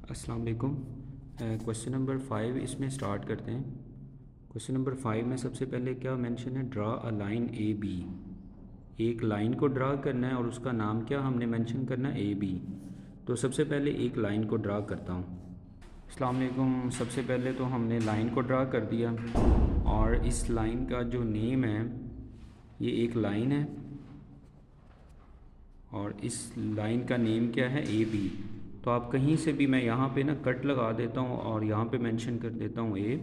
अस्सलाम वालेकुम। Question number 5 इसमें स्टार्ट करते हैं। क्वेश्चन नंबर 5 में सबसे पहले क्या मेंशन है, draw a line A B. एक लाइन को ड्रा करना है और उसका नाम क्या हमने मेंशन करना है, ए बी। तो सबसे पहले एक लाइन को ड्रा करता हूँ। अस्सलाम वालेकुम। सबसे पहले तो हमने लाइन को ड्रा कर दिया और इस लाइन का जो नेम है, ये एक लाइन है और इस लाइन का नेम क्या है, ए बी। तो आप कहीं से भी, मैं यहाँ पे ना कट लगा देता हूँ और यहाँ पे मेंशन कर देता हूँ ए,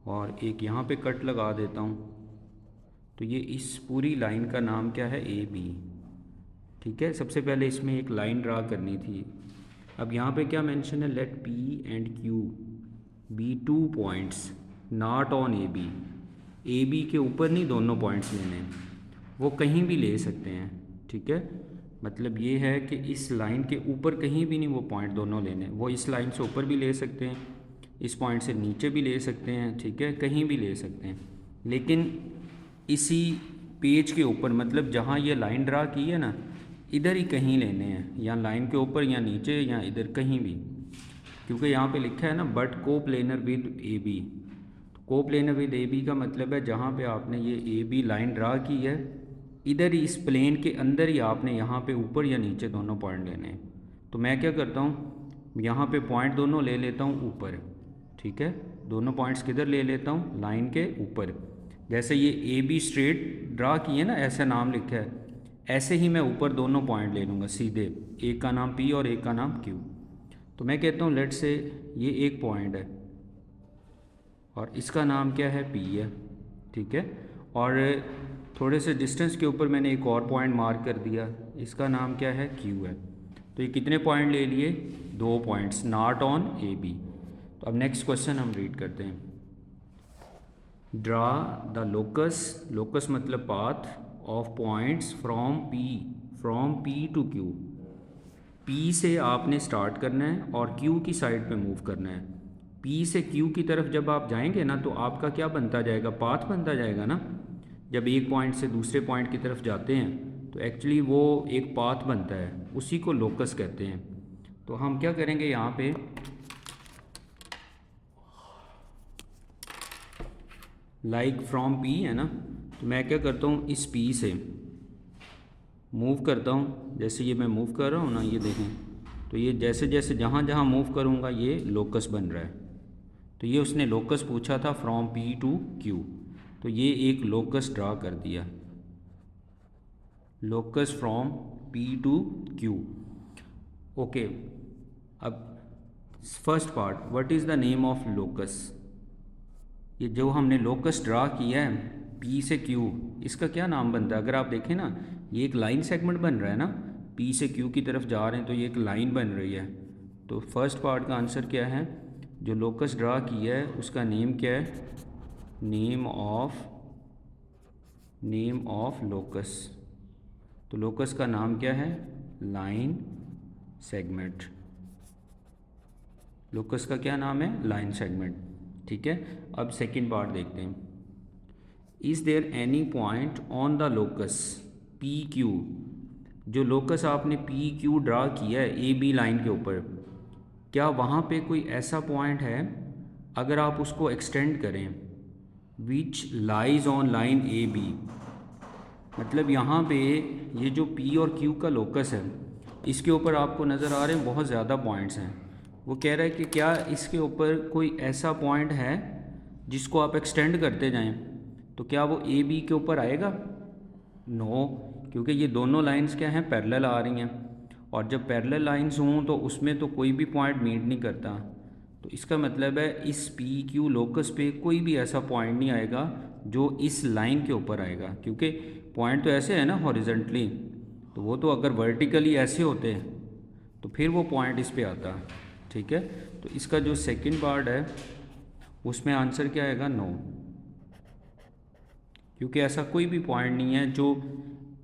और एक यहाँ पे कट लगा देता हूँ। तो ये इस पूरी लाइन का नाम क्या है, ए बी। ठीक है, सबसे पहले इसमें एक लाइन ड्रा करनी थी। अब यहाँ पे क्या मेंशन है, let P and Q be 2 points not on A B. A B के ऊपर नहीं दोनों पॉइंट्स लेने हैं, वो कहीं भी ले सकते हैं। ठीक है, मतलब ये है कि इस लाइन के ऊपर कहीं भी नहीं वो पॉइंट दोनों लेने, वो इस लाइन से ऊपर भी ले सकते हैं, इस पॉइंट से नीचे भी ले सकते हैं। ठीक है, कहीं भी ले सकते हैं, लेकिन इसी पेज के ऊपर, मतलब जहाँ ये लाइन ड्रा की है ना, इधर ही कहीं लेने हैं, या लाइन के ऊपर या नीचे या इधर कहीं भी। क्योंकि यहाँ पे लिखा है ना, बट को प्लेनर विद ए बी। को प्लेनर विद ए बी का मतलब है जहाँ पे आपने ये ए बी लाइन ड्रा की है, इधर ही इस प्लेन के अंदर ही आपने यहाँ पे ऊपर या नीचे दोनों पॉइंट लेने हैं। तो मैं क्या करता हूँ, यहाँ पे पॉइंट दोनों ले लेता हूँ ऊपर। ठीक है, दोनों पॉइंट्स किधर ले लेता हूँ, लाइन के ऊपर। जैसे ये ए बी स्ट्रेट ड्रा की है ना, ऐसा नाम लिखा है, ऐसे ही मैं ऊपर दोनों पॉइंट ले लूँगा सीधे, एक का नाम पी और एक का नाम क्यू। तो मैं कहता हूँ लेट से ये एक पॉइंट है और इसका नाम क्या है, पी है। ठीक है, और थोड़े से डिस्टेंस के ऊपर मैंने एक और पॉइंट मार्क कर दिया, इसका नाम क्या है, क्यू है। तो ये कितने पॉइंट ले लिए, 2 points not on A B. तो अब नेक्स्ट क्वेश्चन हम रीड करते हैं। ड्रा द लोकस, लोकस मतलब path of points from P to Q. P से आपने स्टार्ट करना है और क्यू की साइड पे मूव करना है। पी से क्यू की तरफ जब आप जाएंगे ना, तो आपका क्या बनता जाएगा, पाथ बनता जाएगा ना। जब एक पॉइंट से दूसरे पॉइंट की तरफ जाते हैं तो एक्चुअली वो एक पाथ बनता है, उसी को लोकस कहते हैं। तो हम क्या करेंगे, यहाँ पे लाइक फ्रॉम पी है ना, तो मैं क्या करता हूँ, इस पी से मूव करता हूँ। जैसे ये मैं मूव कर रहा हूँ ना, ये देखें, तो ये जैसे जैसे जहाँ जहाँ मूव करूँगा ये लोकस बन रहा है। तो ये उसने लोकस पूछा था फ्रॉम पी टू क्यू, तो ये एक लोकस ड्रा कर दिया, locus from P to Q. Okay, अब first part, what is the name of locus. ये जो हमने लोकस ड्रा किया है पी से क्यू, इसका क्या नाम बनता है। अगर आप देखें ना, ये एक लाइन सेगमेंट बन रहा है ना, पी से क्यू की तरफ जा रहे हैं तो ये एक लाइन बन रही है। तो फर्स्ट पार्ट का आंसर क्या है, जो लोकस ड्रा किया है उसका नेम क्या है, नेम ऑफ लोकस। तो लोकस का नाम क्या है, लाइन सेगमेंट। लोकस का क्या नाम है, लाइन सेगमेंट। ठीक है, अब सेकंड पार्ट देखते हैं। Is there any point on the locus P Q. जो लोकस आपने पी क्यू ड्रा किया है ए बी लाइन के ऊपर, क्या वहाँ पे कोई ऐसा पॉइंट है, अगर आप उसको एक्सटेंड करें, which lies on line A B. मतलब यहाँ पे ये जो पी और क्यू का लोकस है, इसके ऊपर आपको नज़र आ रहे हैं बहुत ज़्यादा पॉइंट्स हैं। वो कह रहा है कि क्या इसके ऊपर कोई ऐसा पॉइंट है जिसको आप एक्सटेंड करते जाएं, तो क्या वो ए बी के ऊपर आएगा, नो, क्योंकि ये दोनों लाइंस क्या हैं, पैरेलल आ रही हैं, और जब पैरेलल लाइंस हों तो उसमें तो कोई भी पॉइंट मीट नहीं करता। तो इसका मतलब है इस पी क्यू लोकस पे कोई भी ऐसा पॉइंट नहीं आएगा जो इस लाइन के ऊपर आएगा, क्योंकि पॉइंट तो ऐसे है ना हॉरिजेंटली, तो वो तो अगर वर्टिकली ऐसे होते तो फिर वो पॉइंट इस पे आता। ठीक है, तो इसका जो सेकंड पार्ट है उसमें आंसर क्या आएगा, नो, क्योंकि ऐसा कोई भी पॉइंट नहीं है जो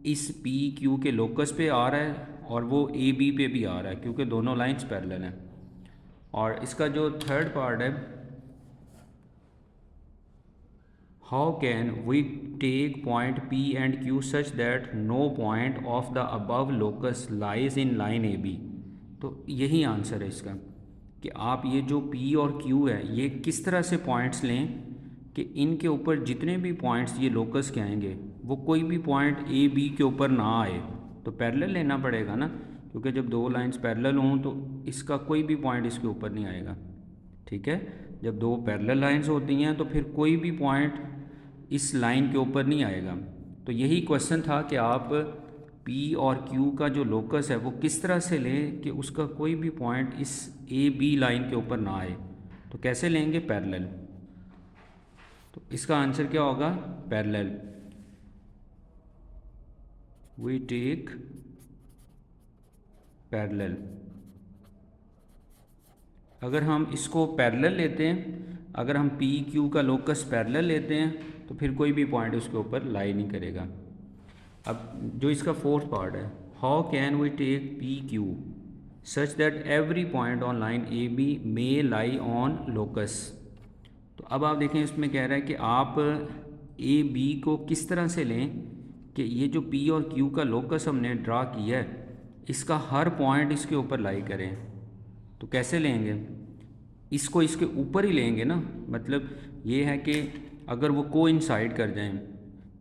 इस पी क्यू के लोकस पे आ रहा है और वो ए बी पे भी आ रहा है, क्योंकि दोनों लाइंस पैरेलल हैं। और इसका जो थर्ड पार्ट है, how can we take point P and Q such that no point of the above locus lies in line A B. तो यही आंसर है इसका, कि आप ये जो P और Q है ये किस तरह से पॉइंट्स लें कि इनके ऊपर जितने भी पॉइंट्स ये लोकस के आएंगे वो कोई भी पॉइंट A B के ऊपर ना आए। तो पैरेलल लेना पड़ेगा ना, क्योंकि जब दो लाइंस पैरेलल हों तो इसका कोई भी पॉइंट इसके ऊपर नहीं आएगा। ठीक है, जब दो पैरेलल लाइंस होती हैं तो फिर कोई भी पॉइंट इस लाइन के ऊपर नहीं आएगा। तो यही क्वेश्चन था कि आप P और Q का जो लोकस है वो किस तरह से लें कि उसका कोई भी पॉइंट इस ए बी लाइन के ऊपर ना आए। तो कैसे लेंगे? पैरेलल। तो इसका आंसर क्या होगा? पैरेलल। We take parallel. अगर हम इसको पैरेलल लेते हैं, अगर हम पी क्यू का लोकस पैरेलल लेते हैं तो फिर कोई भी पॉइंट उसके ऊपर लाई नहीं करेगा। अब जो इसका फोर्थ पार्ट है, how can we take P Q such that every point on line A B may lie on locus. तो अब आप देखें इसमें कह रहा है कि आप ए बी को किस तरह से लें कि ये जो पी और क्यू का लोकस हमने ड्रा किया है इसका हर पॉइंट इसके ऊपर लाई करें। तो कैसे लेंगे? इसको इसके ऊपर ही लेंगे ना, मतलब ये है कि अगर वो कोइंसाइड कर जाएं,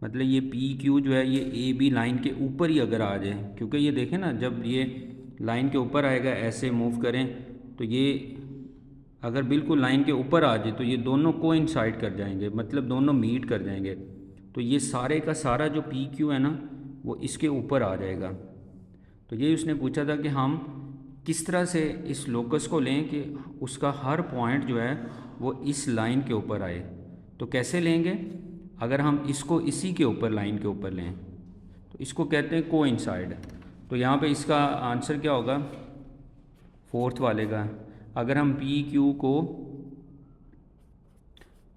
मतलब ये पी क्यू जो है ये ए बी लाइन के ऊपर ही अगर आ जाए, क्योंकि ये देखें ना जब ये लाइन के ऊपर आएगा ऐसे मूव करें तो ये अगर बिल्कुल लाइन के ऊपर आ जाए तो ये दोनों कोइंसाइड कर जाएंगे, मतलब दोनों मीट कर जाएंगे। तो ये सारे का सारा जो पी क्यू है ना वो इसके ऊपर आ जाएगा। तो ये उसने पूछा था कि हम किस तरह से इस लोकस को लें कि उसका हर पॉइंट जो है वो इस लाइन के ऊपर आए। तो कैसे लेंगे? अगर हम इसको इसी के ऊपर लाइन के ऊपर लें तो इसको कहते हैं कोइंसाइड। तो यहाँ पे इसका आंसर क्या होगा फोर्थ वाले का? अगर हम पी क्यू को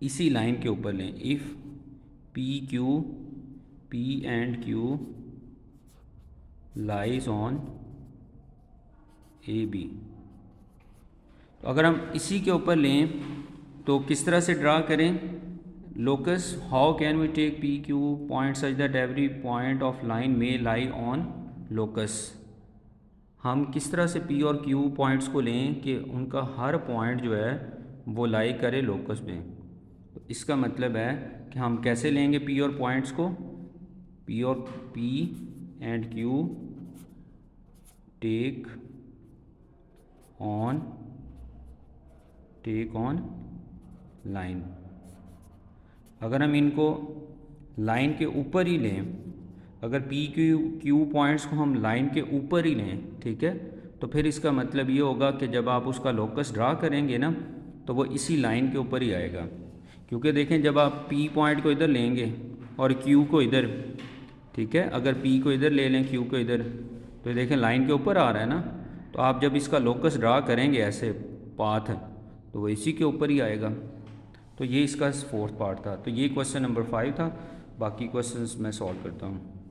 इसी लाइन के ऊपर लें, if P Q P and Q lies on A B, तो अगर हम इसी के ऊपर लें तो किस तरह से ड्रा करें locus? How can we take P Q point such that every point of line में लाई ऑन लोकस। हम किस तरह से पी और क्यू पॉइंट्स को लें कि उनका हर पॉइंट जो है वो लाई करे लोकस में। तो इसका मतलब है कि हम कैसे लेंगे पी और पॉइंट्स को? पी और P and Q take on line. अगर हम इनको लाइन के ऊपर ही लें, अगर पी क्यू पॉइंट्स को हम लाइन के ऊपर ही लें, ठीक है, तो फिर इसका मतलब ये होगा कि जब आप उसका लोकस ड्रा करेंगे ना तो वो इसी लाइन के ऊपर ही आएगा। क्योंकि देखें जब आप पी पॉइंट को इधर लेंगे और क्यू को इधर, ठीक है, अगर पी को इधर ले लें क्यू को इधर, तो देखें लाइन के ऊपर आ रहा है ना, तो आप जब इसका लोकस ड्रा करेंगे ऐसे पाथ तो वो इसी के ऊपर ही आएगा। तो ये इसका फोर्थ पार्ट था। तो ये क्वेश्चन नंबर 5 था, बाकी क्वेश्चंस मैं सॉल्व करता हूँ।